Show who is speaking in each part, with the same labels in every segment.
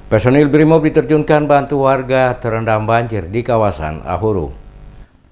Speaker 1: Personil Brimob diterjunkan bantu warga terendam banjir di kawasan Ahuru.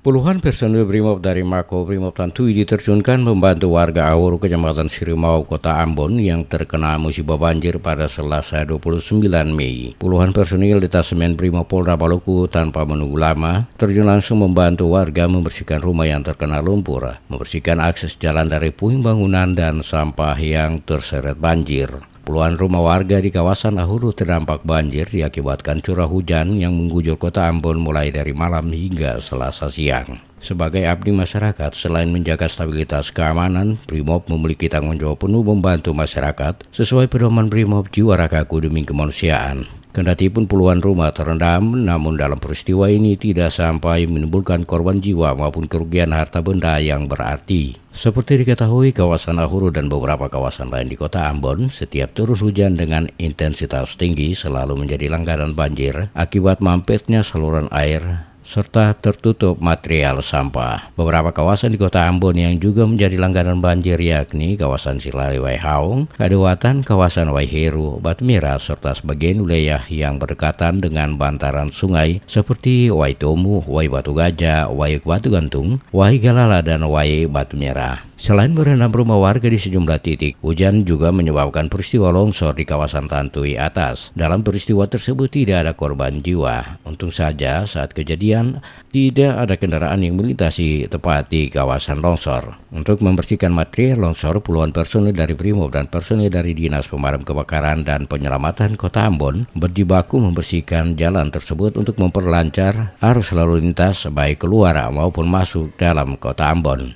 Speaker 1: Puluhan personil Brimob dari Mako Brimob Tantui diterjunkan membantu warga Ahuru, Kecamatan Sirimau, Kota Ambon yang terkena musibah banjir pada Selasa 29 Mei. Puluhan personil detasemen Brimob Polda Maluku tanpa menunggu lama terjun langsung membantu warga membersihkan rumah yang terkena lumpur, membersihkan akses jalan dari puing bangunan dan sampah yang terseret banjir. Puluhan rumah warga di kawasan Ahuru terdampak banjir diakibatkan curah hujan yang mengguyur Kota Ambon mulai dari malam hingga Selasa siang. Sebagai abdi masyarakat, selain menjaga stabilitas keamanan, Brimob memiliki tanggung jawab penuh membantu masyarakat sesuai pedoman Brimob Jiwa Ragaku demi Kemanusiaan. Kendati pun puluhan rumah terendam, namun dalam peristiwa ini tidak sampai menimbulkan korban jiwa maupun kerugian harta benda yang berarti. Seperti diketahui, kawasan Ahuru dan beberapa kawasan lain di Kota Ambon, setiap turun hujan dengan intensitas tinggi selalu menjadi langganan banjir akibat mampetnya saluran air serta tertutup material sampah. Beberapa kawasan di Kota Ambon yang juga menjadi langganan banjir yakni kawasan Silari Waihaung, Kadewatan, kawasan Waiheru, Batu Merah, serta sebagian wilayah yang berdekatan dengan bantaran sungai seperti Waitomu, Wai Batu Gajah, Wai Batu Gantung, Wai Galala, dan Wai Batu Merah. Selain merendam rumah warga di sejumlah titik, hujan juga menyebabkan peristiwa longsor di kawasan Tantui atas. Dalam peristiwa tersebut tidak ada korban jiwa. Untung saja saat kejadian tidak ada kendaraan yang melintasi tepat di kawasan longsor. Untuk membersihkan material longsor, puluhan personil dari Brimob dan personil dari Dinas Pemadam Kebakaran dan Penyelamatan Kota Ambon berjibaku membersihkan jalan tersebut untuk memperlancar arus lalu lintas baik keluar maupun masuk dalam Kota Ambon.